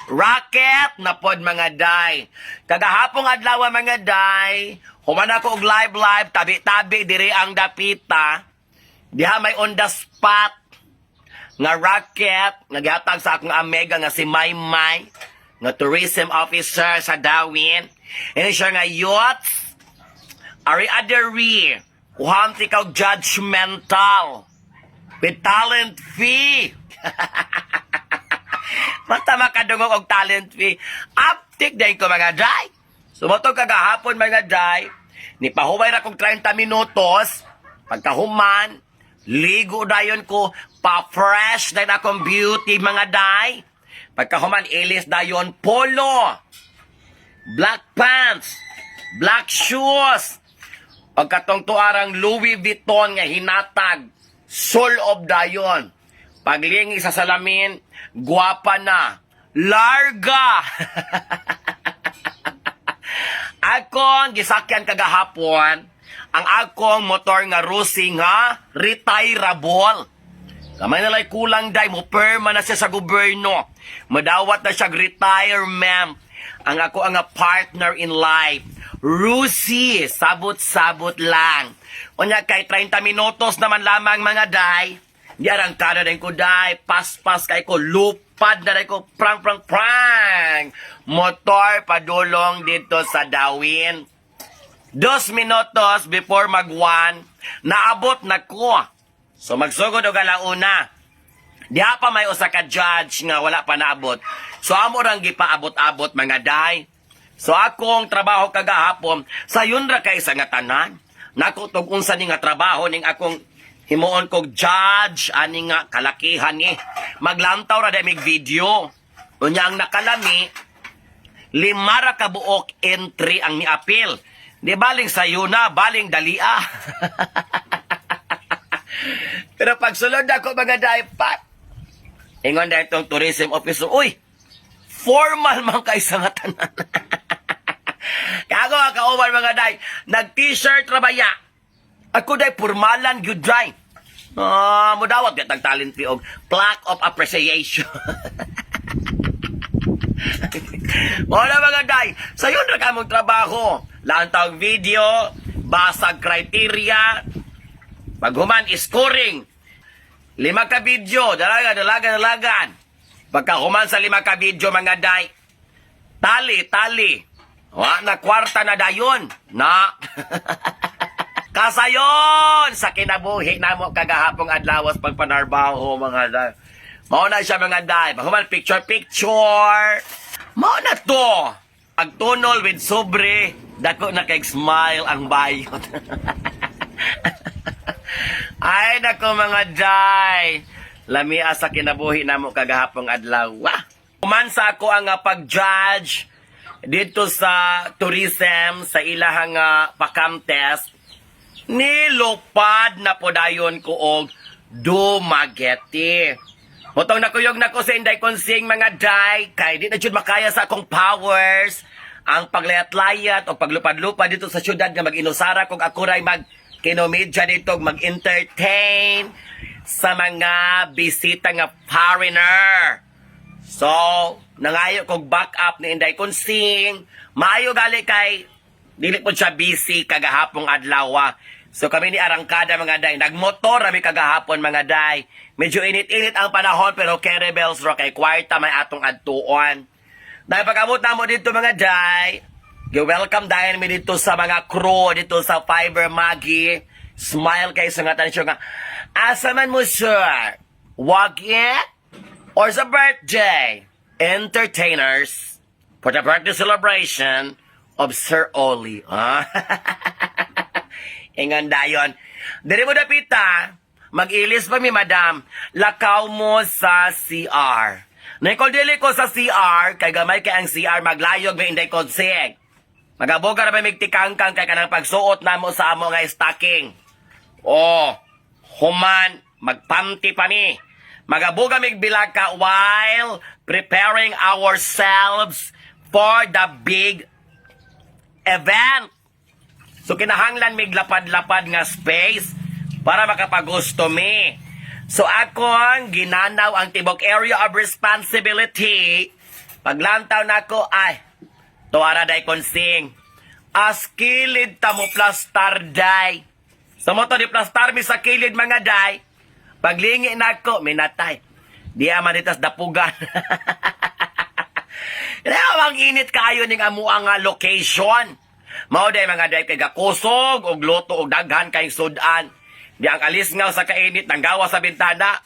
Rocket na pod mga day. Kagahapong adlaw mga day, human ako og live tabi-tabi diri ang dapita. Diha may on the spot nga rocket naghatag sa akong amiga nga si Maymay nga tourism officer sa Dawin. Ini siya nga youth. Ari aderi, uhamti kaw judgmental with talent fee. Basta makadungog og talent fee. Uptik day ko mga day. Sumotog kagahapon mga day. Nipahumay ra kong 30 minutos. Pagkahuman, ligo dayon ko. Pa-fresh day na akong beauty mga day. Pagkahuman, ilis dayon polo. Black pants. Black shoes. Pagkatong tuarang Louis Vuitton nga hinatag. Soul of dayon. Paglingi sa salamin, guwapa na. Larga! Akong gisakyan kagahapon, ang akong motor nga Rusing ha, retireable. Kamay nalay kulang day, mo perma na siya sa gobyerno. Madawat na siya retirement. Ang ako ang partner in life. Rusi, sabot-sabot lang. Unya kay 30 minutos naman lamang mga day. Di arangkada din ko day, pas-pas kay ko, lupad na rin ko, prang. Motor padulong dito sa Dawin. 2 minutos before mag-1, naabot na ko. So magsugod og alauna. Diha pa may usa ka judge nga wala pa naabot. So amo rang gipaabot-abot mga day. So akong trabaho kagahapon, sayon ra kay sa nga tanan. Nakutog unsa ni nga trabaho ning akong himuon kog judge ani nga kalakihan ni. Maglantaw ra mig video. Unya ang nakalami 5 ra ka buok entry ang ni-appeal. Di baling sayo na, baling dalia. Pero pag sulod ako mga daipat, ingon dahil itong tourism officer, uy, formal man kay sa nga tanan. Kago ang kauman mga day, nag-t-shirt rabaya. Ako day, formalan, good day. Mudawat, gatang talent fee og plaque of appreciation. Wala mga day, sayo na ka mong trabaho. Lantang video, basag criteria, paghuman scoring. 5 ka video, dalagan. Pagkahuman sa 5 ka video mga day, tali. Na kwarta na dayon. Na. Kasayon sa kinabuhi na mo kagahapong adlawas pagpanarbaho mga day. Mao na siya mga day. Paghuman picture. Mao na to. Agtunol with sobre. Dako na kag-smile ang bayot. Ay, nako mga day. Lamia sa kinabuhi na mo kagahapong adlaw. Umansa ako ang pag-judge dito sa tourism, sa ilahang pakamtest. Nilupad na po dayon ko og dumageti. Motong nakuyog na ko sa Inday Konsing mga day. Kay di na jud makaya sa akong powers. Ang paglayat-layat o paglupad-lupad dito sa syudad nga mag-inusara kung ako ray mag-kinomedya dito, mag-entertain sa mga bisita nga foreigner. So, nangayo kog back up ni Inday Konsing. Maayo gali kay dili po siya busy kagahapong adlaw. So kami ni Arangkada mga day. Nagmotor kami kagahapon mga day. Medyo init-init ang panahon pero carry bells ro kay kwarta may atong adtuon. Dahil pag-abot na mo dito mga day, welcome dahil mi dito sa mga crew, dito sa Fiber Maggie. Smile kayo sa nga tanisyo nga, asa man mo sir, wag it, or sa birthday, entertainers, for the birthday celebration of Sir Oli. Ingon dayon. Diri mo dapita, mag-ilis pa mi madam, lakaw mo sa CR. Naikol dili ko sa CR, kay gamay kay ang CR, maglayog may Inday Konsig. Magaboga na may migtikangkang kay kanang pagsuot na mo sa amo nga stocking. Human, magpanti pa mi. Magaboga migbilag ka while preparing ourselves for the big event. So kinahanglan miglapad-lapad nga space para makapagusto mi. So akong ginanaw ang tibok area of responsibility Paglantaw na ko, ay, tuwara day konsing. As kilid ta mo plastar day. Sa mo to di plastar mi sa kilid mga day. Paglingi na ko, minatay. Di aman itas dapugan. Ang init kayo ning amo ang location. Mao day mga day kay gakusog og luto og daghan kay sudan. Di ang alis nga sa kainit nang gawa sa bintana.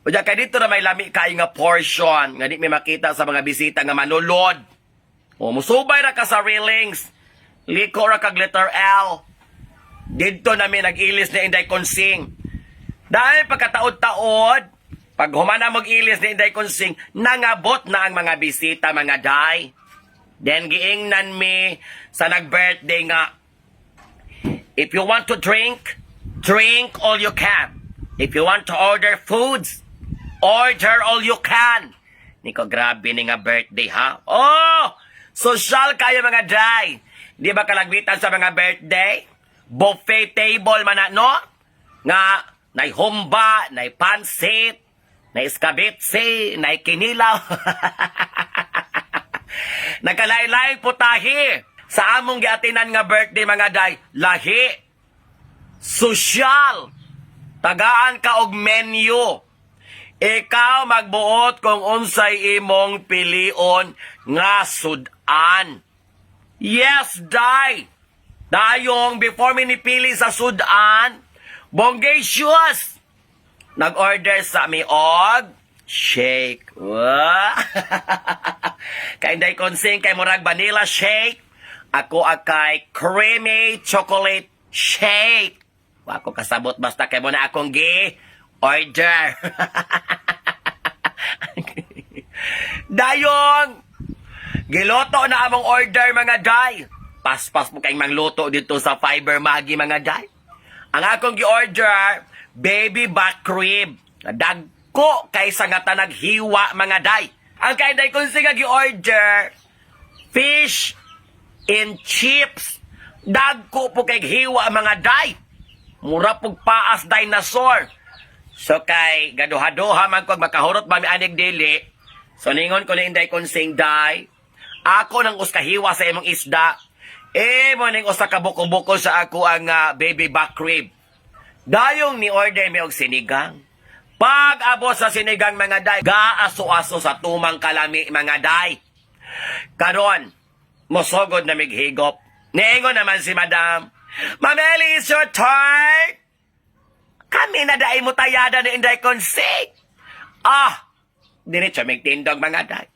Unya kay dito na may lami kay nga portion nga di may makita sa mga bisita nga manulod. O musubay ra ka sa railings. Liko ra kag letter L. Dito namin nag-ilis na Inday Konsing. Dahil pagkataod-taod, pag humana mag-ilis na Inday Konsing, nangabot na ang mga bisita, mga day. Then giingnan mi sa nag-birthday nga, if you want to drink, drink all you can. If you want to order foods, order all you can. Niko, grabe ni nga birthday, ha? Oh! Social kayo mga day. Di ba kalagbitan sa mga birthday? Buffet table man na, no? Nga, na'y humba, na'y pansit, na'y skabitsi, na'y kinilaw. Nagkalaylay putahi sa among giatinan nga birthday mga day. Lahi. Social. Tagaan ka og menu. Ikaw magbuot kung unsay imong pilion nga sudan. Yes, day. Dayong before minipili sa sudan, bongacious. Nag-order sa mi og shake. Kay Inday Konsing kay murag vanilla shake. Ako akay creamy chocolate shake. Ako kasabot basta kay mo na akong order. Dayong giloto na among order mga day. Paspas mo kayong mangluto dito sa Fiber Maggi mga day. Ang akong gi-order, baby back rib. Dagko kaysa nga ta naghiwa mga day. Ang kay Inday Konsing nga gi-order, fish and chips. Dagko po kay hiwa mga day. Mura pug paas dinosaur. So kay gaduha-duha man kog makahurot ba mi anig dili. So ningon ko ni Inday Konsing day, ako nang uskahiwa sa imong isda. Mo ning usa ka buko-buko sa ako ang baby back rib. Dayong ni order mi og sinigang. Pag abot sa sinigang mga day, gaaso-aso sa tumang kalami mga day. Karon, mosogod na mighigop. Niingon naman si Madam, Mameli, it's your turn. Kami na dai mo tayada ni Inday Konsing. Diretso magtindog mga day.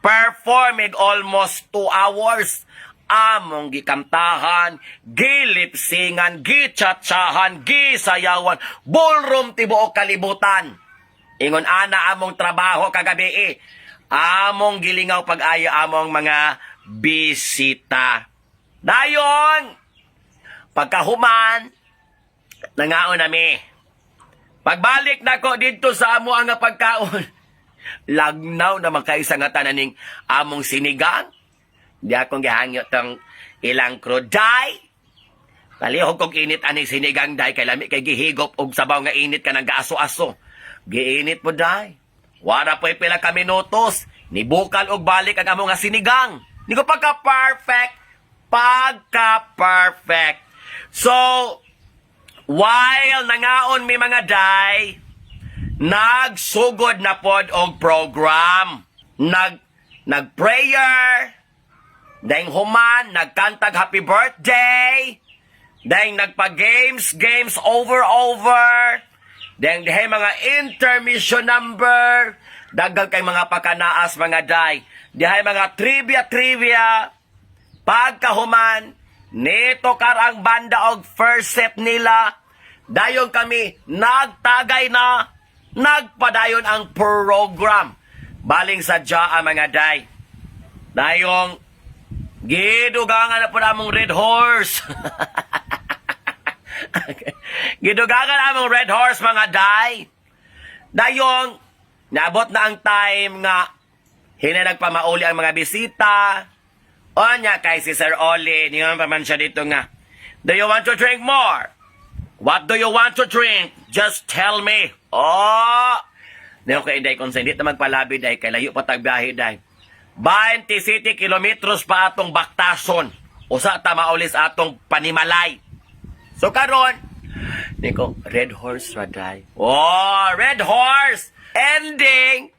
Performing almost 2 hours. Among gikantahan, gilipsingan, gichatsahan, gisayawan, ballroom tibuok kalibutan. Ingon ana among trabaho kagabi Among gilingaw pag-ayo among mga bisita. Dayon, pagkahuman, nangaon nami. Pagbalik na ko dito sa amo ang pagkaon, lagnaw na makaisa nga tananing among sinigang. Di akong gihangyo tong ilang kruday. Palihog kong init aning sinigang day kay lami kay gihigop og sabaw nga init ka nang gaaso-aso. Giinit mo day. Wala po'y pila ka minutos. Nibukal og balik ang among nga sinigang. Ni ko pagka-perfect. Pagka-perfect. So, while nangaon mi mga day, nagsugod na pod og program. Nag-prayer. Dahing human, nagkantag happy birthday. Dahing nagpa-games over. Dahing dihay mga intermission number. Dagang kay mga pakanaas mga day. Dihay mga trivia. Pagkahuman, nito karang banda og first set nila. Dayon kami, nagtagay na. Nagpadayon ang program. Baling sadya ang mga day. Dayong gidugangan na po namong Red Horse. Gidugangan namong Red Horse mga day. Dayong naabot na ang time nga hinanagpamauli ang mga bisita. O nya kay si Sir Oli, niyon pa man siya dito nga, do you want to drink more? What do you want to drink? Just tell me. Niyon kay Inday Konsing, di na magpalabi day, kay layo patagbiyahe day. 20 city kilometros pa atong baktason. Usa ta maulis atong panimalay. So karon, niko, red horse raday. Oh, red horse! Ending!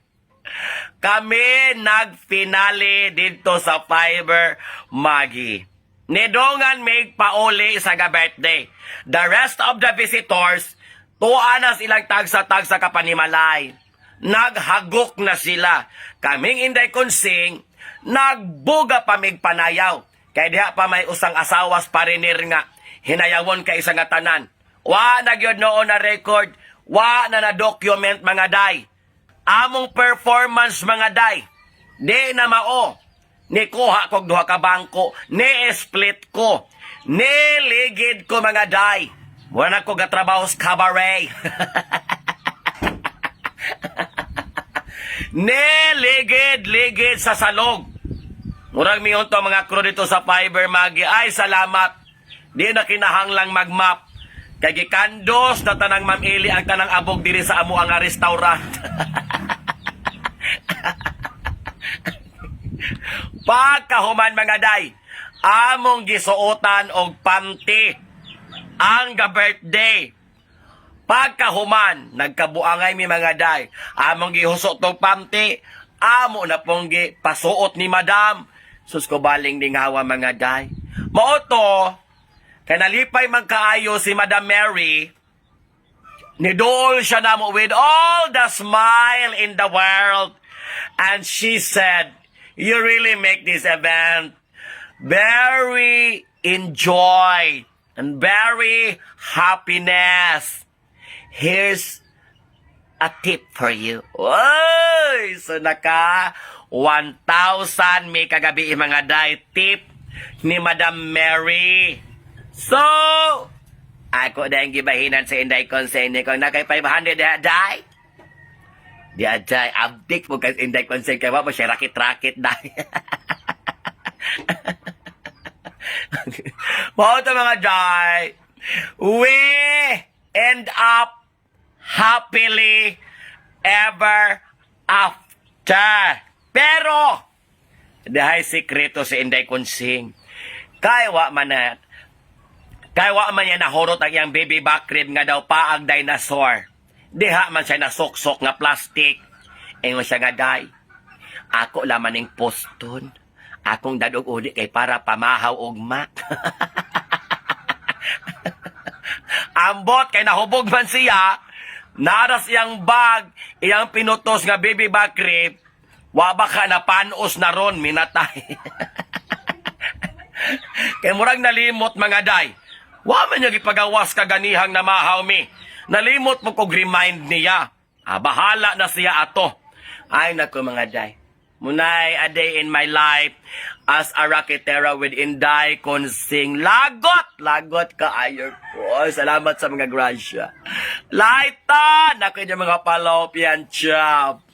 Kami nagfinale dito sa Fiber Magi. Nidongan may pauli sa birthday. The rest of the visitors, tuwa na silang tagsa-tagsa kapanimalay. Naghagok na sila. Kaming Inday Konsing, nagbuga pa mig panayaw. Kaya diha pa may usang asawas parinir nga. Hinayawon ka isang tanan. Wa na gyud noon na record. Wa na na-document mga day. Among performance mga day. Di na mao. Ni kuha kog duha ka bangko. Ni split ko. Ni ligid ko mga day. Wala ko gatrabaho sa cabaret. Ligid sa salog. Murag miyon to mga crew dito sa Fiber Magi. Ay, salamat. Di na kinahanglang mag-map. Kay gikandos na tanang mamili ang tanang abog diri sa amo ang restaurant. Pagkahuman mga day, among gisuotan og panty ang ga-birthday. Pagkahuman, nagkabuangay mi mga day. Among gihusot tong panty, amo na pong pasuot ni madam. Sus ko baling ding hawa mga day. Mao to, kay nalipay man kaayo si Madam Mary, nidool siya namo with all the smile in the world. And she said, you really make this event very enjoy and very happiness. Here's a tip for you. Oy! So naka 1,000 may kagabi mga day tip ni Madam Mary. So, ako na yung gibahinan sa Inday Konseng ni kung nakay 500 day. Di ajay, abdik mo kasi Inday Konseng kaya mo siya rakit-rakit day. Mga ito mga day, we end up happily ever after. Pero, dahil sikreto si Inday Konseng, kaya man yan nahurot ang iyang baby back rib nga daw paag dinosaur. Diha man siya nasuksok nga plastic. Ingon siya nga day. Ako laman ng poston. Akong dadog uli kay para pamahaw ugma. Ambot kay nahubog man siya. Naras iyang bag, iyang pinutos nga baby back rib. Wa baka na panos na ron minatay. Kay murag nalimot mga day. Wa man niya gipagawas kaganihang na mahaw mi. Nalimot mo kog remind niya. Bahala na siya ato. Ay nako mga day. Munay a day in my life as a raketera with Inday Konseng. Lagot ka ayo ko. Salamat sa mga grasya. Laita, nako niya mga palopyan chap.